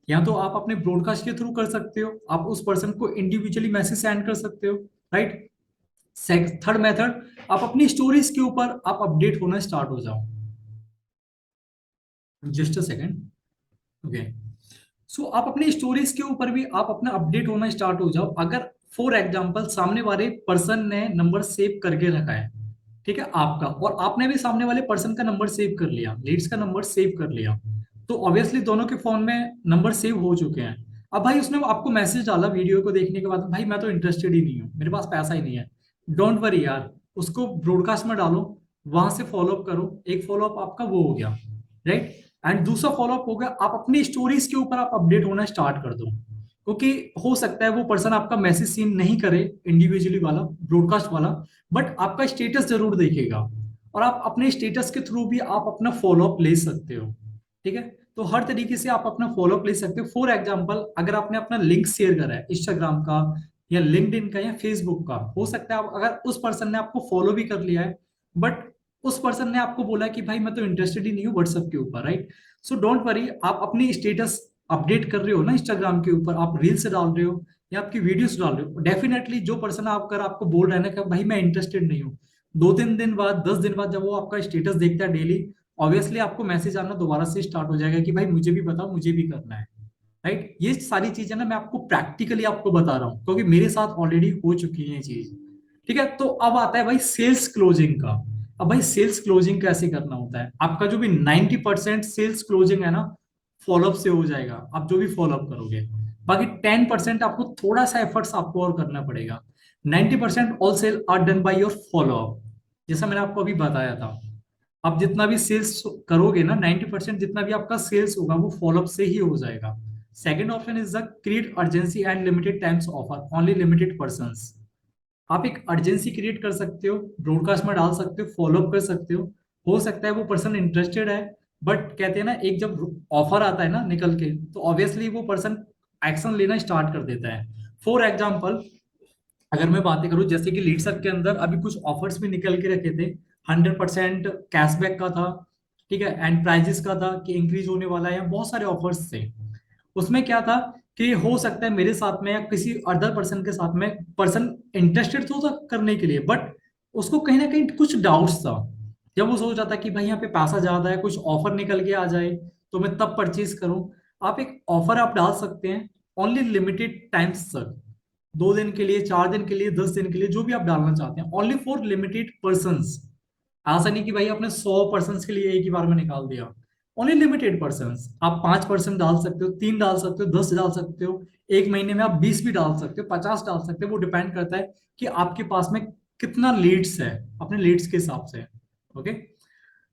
या तो आप अपने ब्रॉडकास्ट के थ्रू कर सकते हो, आप उस पर्सन को इंडिविजुअली मैसेज सेंड कर सकते हो, राइट। थर्ड मेथड, आप अपनी स्टोरीज के ऊपर आप अपडेट होना स्टार्ट हो जाओ। Just a second. ओके, सो आप अपनी स्टोरीज के ऊपर भी आप अपना अपडेट होना स्टार्ट हो जाओ। अगर फॉर एग्जांपल सामने वाले पर्सन ने नंबर सेव करके रखा है, ठीक है आपका, और आपने भी सामने वाले पर्सन का नंबर सेव कर लिया, लीड्स का नंबर सेव कर लिया, तो ऑब्वियसली दोनों के फोन में नंबर सेव हो चुके हैं। अब भाई उसने आपको मैसेज डाला वीडियो को देखने के बाद, भाई मैं तो इंटरेस्टेड ही नहीं हूँ, मेरे पास पैसा ही नहीं है। डोंट वरी यार, उसको ब्रॉडकास्ट में डालो, वहां से फॉलोअप करो, एक फॉलोअप आपका वो हो गया, राइट। एंड दूसरा फॉलोअप हो गया, आप अपनी स्टोरीज के ऊपर आप अपडेट होना स्टार्ट कर दो, क्योंकि हो सकता है वो पर्सन आपका मैसेज सीन नहीं करे इंडिविजुअली वाला, ब्रॉडकास्ट वाला, बट आपका स्टेटस जरूर देखेगा, और आप अपने स्टेटस के थ्रू भी आप अपना फॉलोअप ले सकते हो, ठीक है। तो हर तरीके से आप अपना फॉलोअप ले सकते हो। फॉर एग्जाम्पल अगर आपने अपना लिंक शेयर करा है इंस्टाग्राम का या लिंक्डइन का या फेसबुक का, हो सकता है आप, अगर उस पर्सन ने आपको फॉलो भी कर लिया है, बट उस पर्सन ने आपको बोला कि भाई मैं तो इंटरेस्टेड ही नहीं हूँ व्हाट्सएप के ऊपर, राइट। सो डोंट वरी, आप अपनी स्टेटस अपडेट कर रहे हो ना इंस्टाग्राम के ऊपर, आप रील्स डाल रहे हो या आपकी वीडियोस डाल रहे हो, डेफिनेटली जो पर्सन आप अगर आपको बोल रहा है ना कि भाई मैं इंटरेस्टेड नहीं हूँ, 2-3 दिन बाद, 10 दिन बाद जब वो आपका स्टेटस देखता है डेली, ऑब्वियसली आपको मैसेज आना दोबारा से स्टार्ट हो जाएगा कि भाई मुझे भी बताओ, मुझे भी करना है, राइट। ये सारी चीजें ना मैं आपको प्रैक्टिकली आपको बता रहा हूँ, क्योंकि मेरे साथ ऑलरेडी हो चुकी है ये चीज, ठीक है। तो अब आता है भाई सेल्स क्लोजिंग का। अब भाई सेल्स क्लोजिंग कैसे करना होता है, आपका जो भी 90% सेल्स क्लोजिंग है ना, फॉलोअप से हो जाएगा, आप जो भी फॉलोअप करोगे। बाकी 10% आपको थोड़ा सा एफर्ट्स आपको और करना पड़ेगा। 90% all sale are done by your follow up, जैसा मैंने आपको अभी बताया था। आप जितना भी सेल्स करोगे ना, 90% जितना भी आपका सेल्स होगा वो फॉलोअप से ही हो जाएगा। Second option is the create urgency and limited times offer only limited persons. आप एक अर्जेंसी क्रिएट कर सकते हो, ब्रॉडकास्ट में डाल सकते हो, फॉलोअप कर सकते हो सकता है वो पर्सन इंटरेस्टेड है, बट कहते हैं ना एक जब ऑफर आता है ना निकल के, तो ऑब्वियसली वो पर्सन एक्शन लेना स्टार्ट कर देता है। फॉर एग्जाम्पल अगर मैं बातें करूं, जैसे कि लीडसअप के अंदर अभी कुछ ऑफर्स भी निकल के रखे थे, 100% कैशबैक का था, ठीक है, एंड प्राइजेस का था कि इंक्रीज होने वाला है, बहुत सारे ऑफर्स थे। उसमें क्या था कि हो सकता है मेरे साथ में या किसी अदर पर्सन के साथ में, पर्सन इंटरेस्टेड तो था करने के लिए, बट उसको कहीं ना कहीं कुछ डाउट्स था। जब वो सोच रहा था कि भाई यहाँ पे पैसा ज्यादा है, कुछ ऑफर निकल के आ जाए तो मैं तब परचेज करूं, आप एक ऑफर आप डाल सकते हैं ओनली लिमिटेड टाइम्स तक, 2 दिन के लिए, 4 दिन के लिए, 10 दिन के लिए, जो भी आप डालना चाहते हैं, ओनली फॉर लिमिटेड पर्संस। ऐसा नहीं कि भाई आपने 100 पर्सन के लिए एक ही बार में निकाल दिया, ओनली लिमिटेड पर्सन। आप 5% डाल सकते हो, 3 डाल सकते हो, 10 डाल सकते हो, एक महीने में आप 20 भी डाल सकते हो, 50 डाल सकते हो, वो डिपेंड करता है कि आपके पास में कितना लीड्स है, अपने लीड्स के हिसाब से, ओके।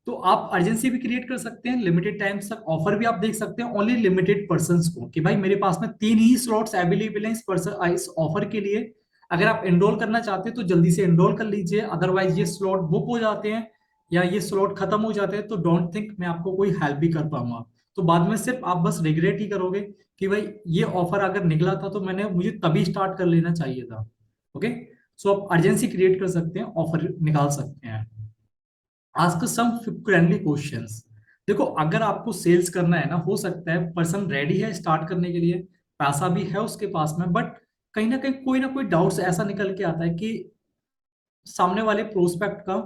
तो आप अर्जेंसी भी क्रिएट कर सकते हैं, लिमिटेड टाइम्स तक ऑफर भी आप देख सकते हैं ओनली लिमिटेड पर्सन को, कि भाई मेरे पास में 3 ही स्लॉट्स अवेलेबल हैं इस पर्सन, इस ऑफर के लिए, अगर आप एनरोल करना चाहते हैं तो जल्दी से एनरोल कर लीजिए, अदरवाइज ये स्लॉट बुक हो जाते हैं या ये स्लॉट खत्म हो जाते हैं, तो डोंट थिंक मैं आपको कोई हेल्प भी कर पाऊंगा। तो बाद में सिर्फ आप बस रिग्रेट ही करोगे कि भाई ये ऑफर अगर निकला था तो मुझे तभी स्टार्ट कर लेना चाहिए था, ओके। सो आप अर्जेंसी क्रिएट कर सकते हैं, ऑफर निकाल सकते हैं। Ask some frequently questions. देखो अगर आपको सेल्स करना है ना, हो सकता है पर्सन रेडी है स्टार्ट करने के लिए, पैसा भी है उसके पास में, बट कहीं ना कोई डाउट्स ऐसा निकल के आता है कि सामने वाले प्रोस्पेक्ट का,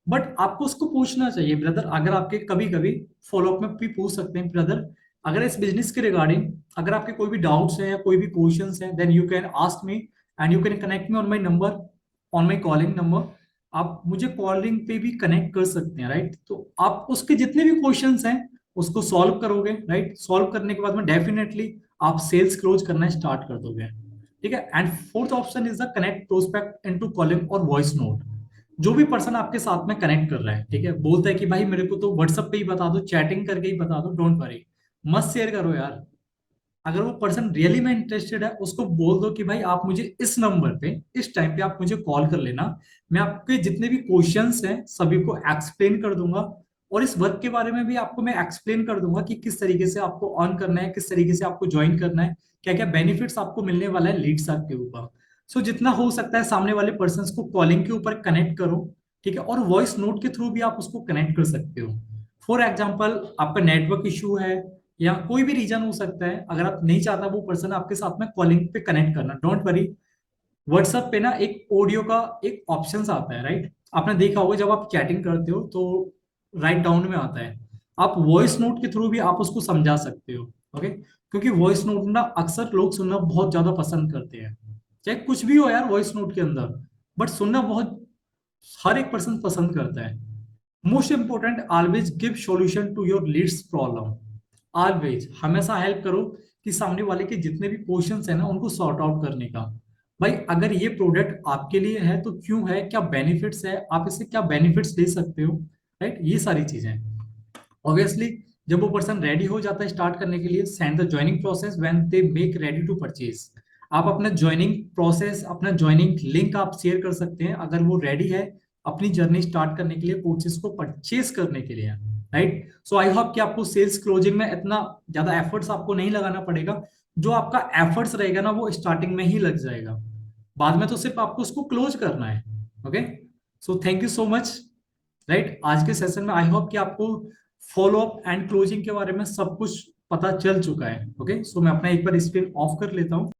बट आपको उसको पूछना चाहिए ब्रदर, अगर आपके कभी कभी फॉलोअप में भी पूछ सकते हैं ब्रदर, अगर इस बिजनेस के रिगार्डिंग अगर आपके कोई भी डाउट्स हैं या कोई भी क्वेश्चंस हैं, then you can ask me and you can connect me on my number, on my calling number. आप मुझे कॉलिंग पे भी कनेक्ट कर सकते हैं, राइट। तो आप उसके जितने भी क्वेश्चंस हैं उसको सॉल्व करोगे, राइट। सॉल्व करने के बाद में डेफिनेटली आप सेल्स क्लोज करना स्टार्ट कर दोगे, ठीक है। And fourth option is the connect prospect into calling और वॉइस नोट। जो भी पर्सन आपके साथ में कनेक्ट कर रहा है, ठीक है, बोलता है कि भाई मेरे को तो व्हाट्सएप पे ही बता दो, चैटिंग करके ही बता दो, डोंट वरी, मत शेयर करो यार। अगर वो पर्सन रियली में इंटरेस्टेड है, उसको बोल दो कि भाई आप मुझे इस नंबर पे इस टाइम पे आप मुझे कॉल कर लेना, मैं आपके जितने भी क्वेश्चंस हैं सभी को एक्सप्लेन कर दूंगा, और इस वर्क के बारे में भी आपको मैं एक्सप्लेन कर दूंगा कि किस तरीके से आपको अर्न करना है, किस तरीके से आपको ज्वाइन करना है, क्या क्या बेनिफिट्स आपको मिलने वाला है लीड्स आपके ऊपर। सो जितना हो सकता है सामने वाले पर्सन को कॉलिंग के ऊपर कनेक्ट करो, ठीक है, और वॉइस नोट के थ्रू भी आप उसको कनेक्ट कर सकते हो। फॉर एग्जाम्पल आपका नेटवर्क इशू है या कोई भी रीजन हो सकता है, अगर आप नहीं चाहता वो पर्सन आपके साथ में कॉलिंग पे कनेक्ट करना, डोंट वरी। व्हाट्सएप पे ना एक ऑडियो का एक ऑप्शन आता है, राइट? आपने देखा होगा जब आप चैटिंग करते हो तो राइट डाउन में आता है, आप वॉइस नोट के थ्रू भी आप उसको समझा सकते हो। ओके, क्योंकि वॉइस नोट ना अक्सर लोग सुनना बहुत ज्यादा पसंद करते हैं, चाहे कुछ भी हो यार वॉइस नोट के अंदर, बट सुनना बहुत हर एक पर्सन पसंद करता है। Most important, always give solution to your leads problem. Always हमेशा हेल्प करो कि सामने वाले के जितने भी क्वेश्चंस है ना उनको सॉर्ट आउट करने का। भाई अगर ये प्रोडक्ट आपके लिए है तो क्यों है, क्या बेनिफिट्स है, आप इससे क्या बेनिफिट्स ले सकते हो, राइट? ये सारी चीजें ऑब्वियसली जब वो पर्सन रेडी हो जाता है स्टार्ट करने के लिए, send the joining process when they make ready to purchase. आप अपना ज्वाइनिंग प्रोसेस, अपना ज्वाइनिंग लिंक आप शेयर कर सकते हैं अगर वो रेडी है अपनी जर्नी स्टार्ट करने के लिए, कोर्सेज को परचेज करने के लिए, राइट? सो आई होप कि आपको सेल्स क्लोजिंग में इतना ज्यादा एफर्ट्स आपको नहीं लगाना पड़ेगा। जो आपका एफर्ट्स रहेगा ना वो स्टार्टिंग में ही लग जाएगा, बाद में तो सिर्फ आपको उसको क्लोज करना है। Okay, so thank you so much, right? आज के सेशन में आई होप कि आपको फॉलो अप एंड क्लोजिंग के बारे में सब कुछ पता चल चुका है। ओके, सो मैं अपना एक बार स्क्रीन ऑफ कर लेता हूँ।